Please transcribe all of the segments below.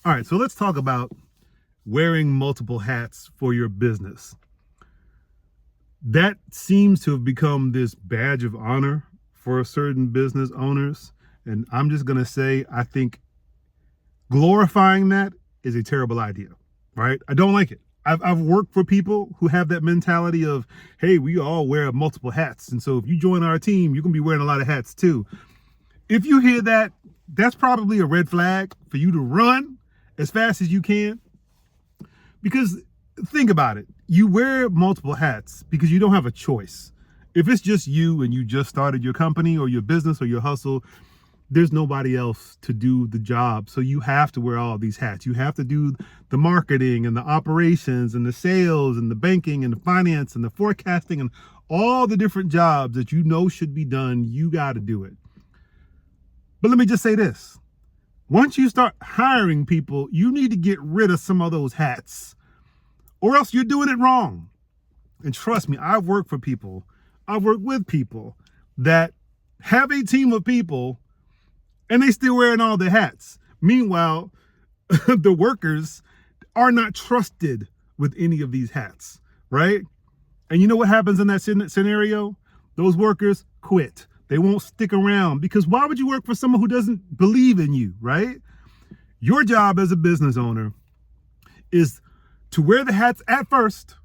All right, so let's talk about wearing multiple hats for your business. That seems to have become this badge of honor for certain business owners. And I'm just going to say, I think glorifying that is a terrible idea, right? I don't like it. I've worked for people who have that mentality of, hey, we all wear multiple hats. And so if you join our team, you're going to be wearing a lot of hats too. If you hear that, that's probably a red flag for you to run as fast as you can. Because think about it. You wear multiple hats because you don't have a choice. If it's just you and you just started your company or your business or your hustle, there's nobody else to do the job. So you have to wear all these hats. You have to do the marketing and the operations and the sales and the banking and the finance and the forecasting and all the different jobs that you know should be done. You got to do it. But let me just say this. Once you start hiring people, you need to get rid of some of those hats, or else you're doing it wrong. And trust me, I've worked with people that have a team of people and they still wearing all the hats. Meanwhile, the workers are not trusted with any of these hats, right? And you know what happens in that scenario? Those workers quit. They won't stick around, because why would you work for someone who doesn't believe in you, right? Your job as a business owner is to wear the hats at first,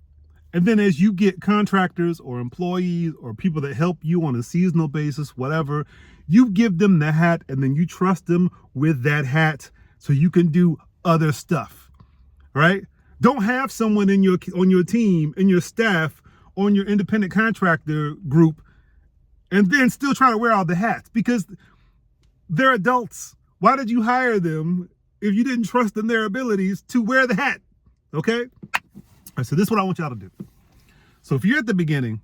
and then as you get contractors or employees or people that help you on a seasonal basis, whatever, you give them the hat and then you trust them with that hat so you can do other stuff, right? Don't have someone on your team, in your staff, on your independent contractor group, and then still try to wear all the hats, because they're adults. Why did you hire them if you didn't trust in their abilities to wear the hat? Okay? All right, so this is what I want y'all to do. So if you're at the beginning,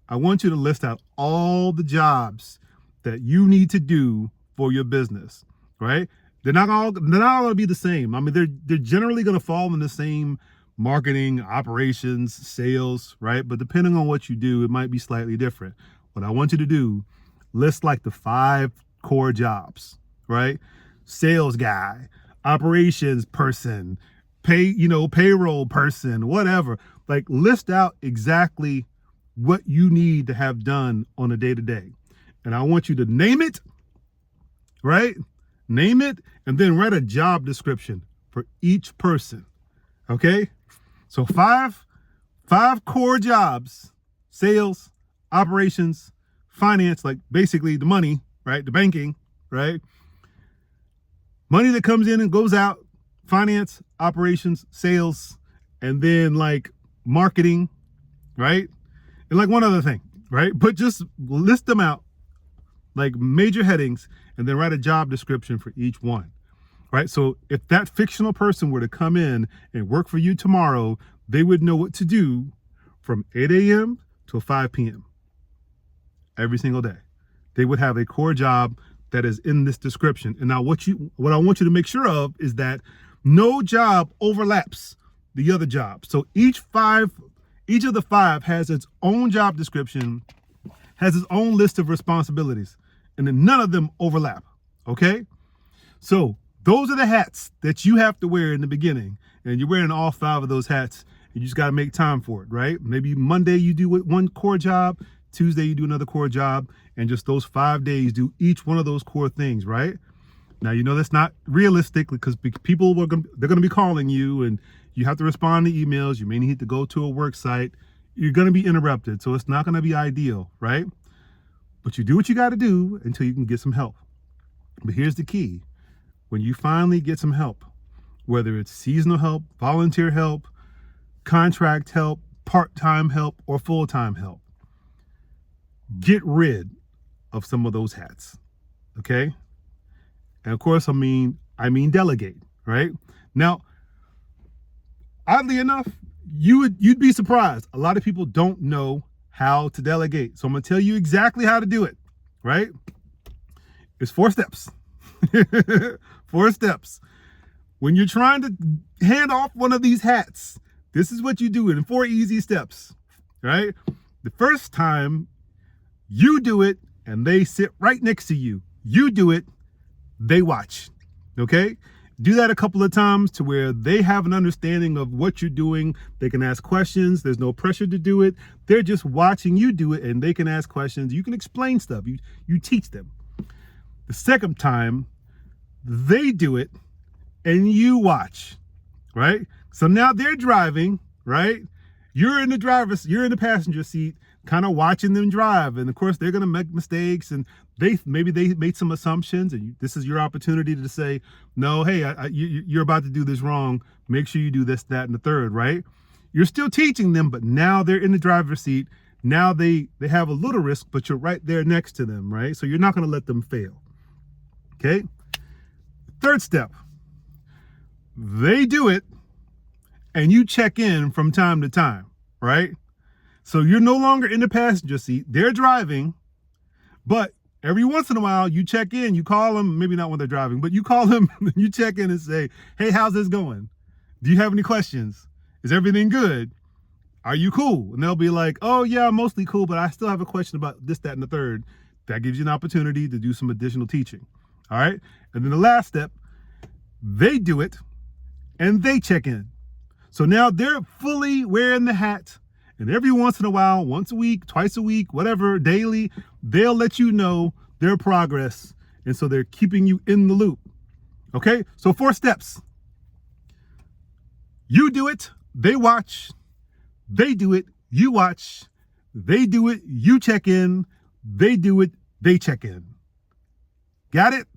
I want you to list out all the jobs that you need to do for your business, right? They're not all going to be the same. I mean, they're generally going to fall in the same marketing, operations, sales, right? But depending on what you do, it might be slightly different. What I want you to do, list like the 5 core jobs, right? Sales guy, operations person, payroll person, whatever. Like, list out exactly what you need to have done on a day-to-day. And I want you to name it, right? Name it, and then write a job description for each person, okay? So 5 core jobs: sales, operations, finance, like basically the money, right? The banking, right? Money that comes in and goes out, finance, operations, sales, and then like marketing, right? And like one other thing, right? But just list them out like major headings and then write a job description for each one, right? So if that fictional person were to come in and work for you tomorrow, they would know what to do from 8 a.m. to 5 p.m. every single day. They would have a core job that is in this description. And now what I want you to make sure of is that no job overlaps the other job. So each of the 5 has its own job description, has its own list of responsibilities, and then none of them overlap, okay? So those are the hats that you have to wear in the beginning, and you're wearing all 5 of those hats. You just got to make time for it, right? Maybe Monday you do one core job, Tuesday you do another core job, and just those 5 days do each one of those core things, right? Now, you know that's not realistic, because people they're going to be calling you, and you have to respond to emails. You may need to go to a work site. You're going to be interrupted, so it's not going to be ideal, right? But you do what you got to do until you can get some help. But here's the key. When you finally get some help, whether it's seasonal help, volunteer help, contract help, part-time help, or full-time help, get rid of some of those hats, okay? And of course, I mean delegate, right? Now, oddly enough, you'd be surprised. A lot of people don't know how to delegate. So I'm going to tell you exactly how to do it, right? It's 4 steps. 4 steps. When you're trying to hand off one of these hats, this is what you do in 4 easy steps, right? The first time you do it and they sit right next to you. You do it, they watch, okay? Do that a couple of times to where they have an understanding of what you're doing. They can ask questions. There's no pressure to do it. They're just watching you do it, and they can ask questions. You can explain stuff. You teach them. The second time, they do it, and you watch, right? So now they're driving, right? You're in the passenger seat, kind of watching them drive. And of course, they're going to make mistakes, and maybe they made some assumptions, and this is your opportunity to say, no, hey, you're about to do this wrong. Make sure you do this, that, and the third, right? You're still teaching them, but now they're in the driver's seat. Now they have a little risk, but you're right there next to them, right? So you're not going to let them fail. Okay. Third step, they do it, and you check in from time to time, right? So you're no longer in the passenger seat. They're driving, but every once in a while you check in, you call them, maybe not when they're driving, but you call them, you check in and say, hey, how's this going? Do you have any questions? Is everything good? Are you cool? And they'll be like, oh yeah, I'm mostly cool, but I still have a question about this, that, and the third. That gives you an opportunity to do some additional teaching. All right. And then the last step, they do it and they check in. So now they're fully wearing the hat, and every once in a while, once a week, twice a week, whatever, daily, they'll let you know their progress. And so they're keeping you in the loop. Okay. So 4 steps. You do it. They watch. They do it. You watch. They do it. You check in. They do it. They check in. Got it?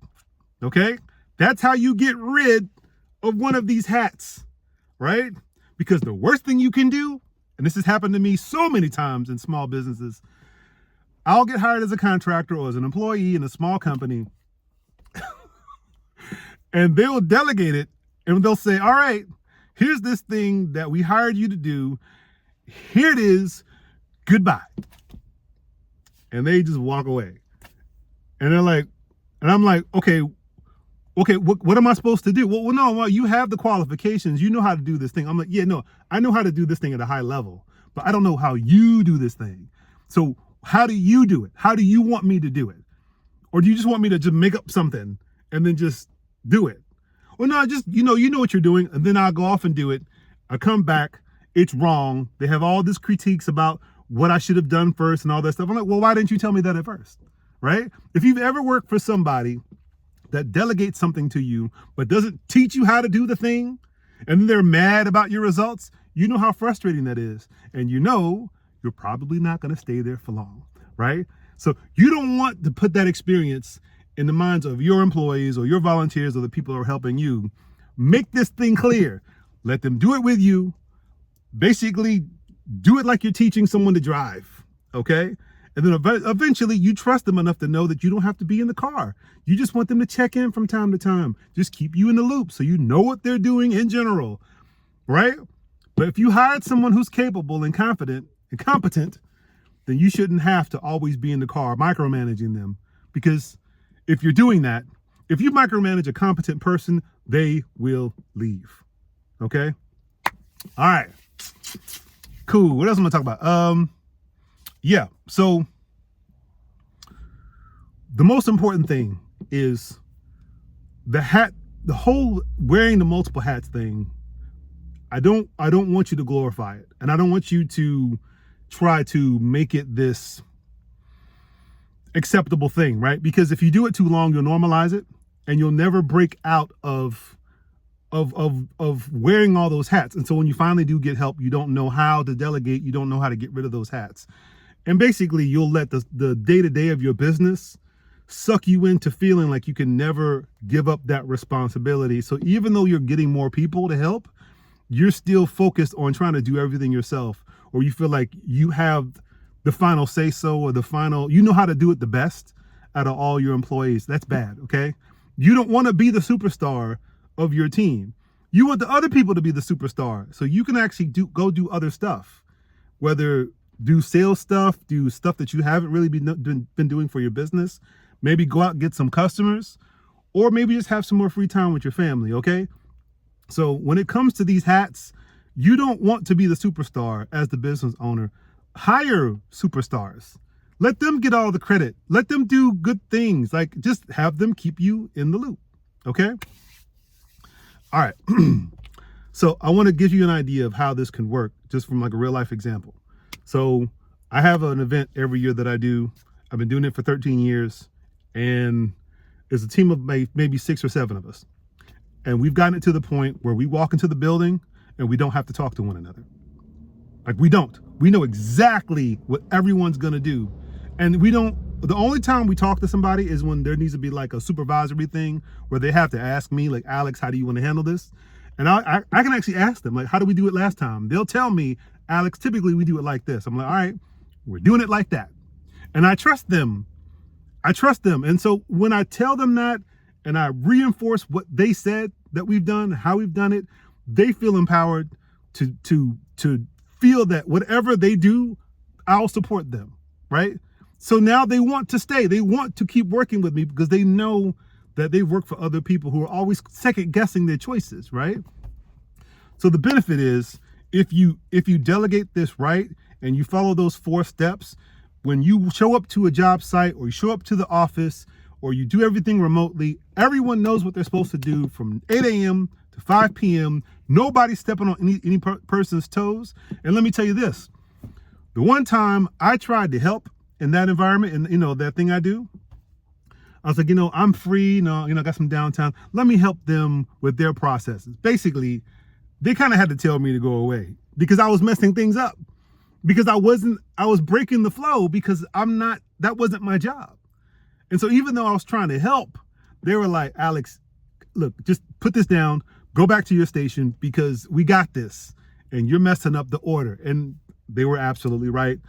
Okay. That's how you get rid of one of these hats, right? Because the worst thing you can do, and this has happened to me so many times in small businesses, I'll get hired as a contractor or as an employee in a small company, and they'll delegate it, and they'll say, all right, here's this thing that we hired you to do. Here it is. Goodbye. And they just walk away. And they're like, and I'm like, okay, what am I supposed to do? Well, no, you have the qualifications. You know how to do this thing. I'm like, yeah, no, I know how to do this thing at a high level, but I don't know how you do this thing. So how do you do it? How do you want me to do it? Or do you just want me to just make up something and then just do it? Well, no, just, you know what you're doing. And then I'll go off and do it. I come back. It's wrong. They have all this critiques about what I should have done first and all that stuff. I'm like, well, why didn't you tell me that at first? Right? If you've ever worked for somebody that delegates something to you, but doesn't teach you how to do the thing, and then they're mad about your results, you know how frustrating that is. And you know you're probably not going to stay there for long, right? So you don't want to put that experience in the minds of your employees or your volunteers or the people who are helping you. Make this thing clear. Let them do it with you. Basically, do it like you're teaching someone to drive, okay? And then eventually you trust them enough to know that you don't have to be in the car. You just want them to check in from time to time. Just keep you in the loop so you know what they're doing in general, right? But if you hired someone who's capable and confident and competent, then you shouldn't have to always be in the car micromanaging them. Because if you're doing that, if you micromanage a competent person, they will leave, okay? All right, cool. What else am I gonna talk about? Yeah, so the most important thing is the hat, the whole wearing the multiple hats thing. I don't want you to glorify it, and I don't want you to try to make it this acceptable thing, right? Because if you do it too long, you'll normalize it, and you'll never break out of wearing all those hats. And so when you finally do get help, you don't know how to delegate, you don't know how to get rid of those hats. And basically, you'll let the day-to-day of your business suck you into feeling like you can never give up that responsibility. So even though you're getting more people to help, you're still focused on trying to do everything yourself, or you feel like you have the final say-so or the final, you know how to do it the best out of all your employees. That's bad, okay? You don't want to be the superstar of your team. You want the other people to be the superstar so you can actually go do other stuff, whether do sales stuff, do stuff that you haven't really been doing for your business. Maybe go out and get some customers, or maybe just have some more free time with your family, okay? So when it comes to these hats, you don't want to be the superstar as the business owner. Hire superstars. Let them get all the credit. Let them do good things. Like, just have them keep you in the loop, okay? All right. So I want to give you an idea of how this can work just from like a real life example. So I have an event every year that I do. I've been doing it for 13 years, and it's a team of maybe 6 or 7 of us. And we've gotten it to the point where we walk into the building and we don't have to talk to one another. Like we don't. We know exactly what everyone's going to do. And the only time we talk to somebody is when there needs to be like a supervisory thing where they have to ask me, like, Alex, how do you want to handle this? And I can actually ask them, like, how do we do it last time? They'll tell me, Alex, typically we do it like this. I'm like, all right, we're doing it like that. And I trust them. And so when I tell them that and I reinforce what they said that we've done, how we've done it, they feel empowered to feel that whatever they do, I'll support them, right? So now they want to stay. They want to keep working with me because they know that they work for other people who are always second guessing their choices, right? So the benefit is if you delegate this right and you follow those 4 steps, when you show up to a job site or you show up to the office or you do everything remotely, everyone knows what they're supposed to do from 8 a.m. to 5 p.m. Nobody's stepping on any person's toes. And let me tell you this, the one time I tried to help in that environment and, that thing I do, I was like, I'm free, I got some downtime. Let me help them with their processes. Basically, they kind of had to tell me to go away because I was messing things up. Because I was breaking the flow because that wasn't my job. And so even though I was trying to help, they were like, Alex, look, just put this down, go back to your station because we got this and you're messing up the order. And they were absolutely right.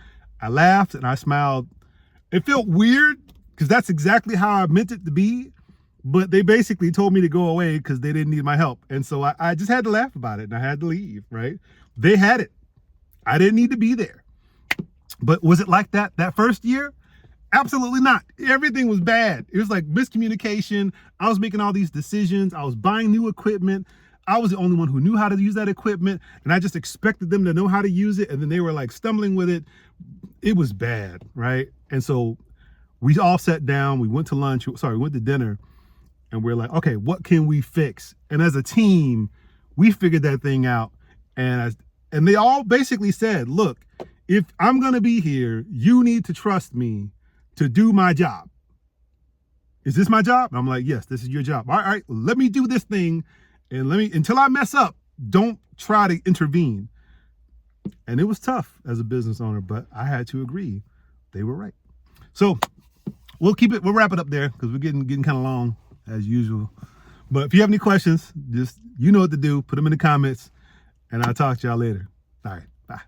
I laughed and I smiled. It felt weird because that's exactly how I meant it to be. But they basically told me to go away because they didn't need my help. And so I just had to laugh about it and I had to leave, right? They had it. I didn't need to be there. But was it like that first year? Absolutely not. Everything was bad. It was like miscommunication. I was making all these decisions. I was buying new equipment. I was the only one who knew how to use that equipment. And I just expected them to know how to use it. And then they were like stumbling with it. It was bad, right? And so we all sat down. We went to dinner. And we're like, okay, what can we fix? And as a team, we figured that thing out. And they all basically said, look, if I'm going to be here, you need to trust me to do my job. Is this my job? And I'm like, yes, this is your job. All right, let me do this thing. And until I mess up, don't try to intervene. And it was tough as a business owner, but I had to agree. They were right. So we'll wrap it up there because we're getting kind of long as usual. But if you have any questions, just, what to do. Put them in the comments and I'll talk to y'all later. All right. Bye.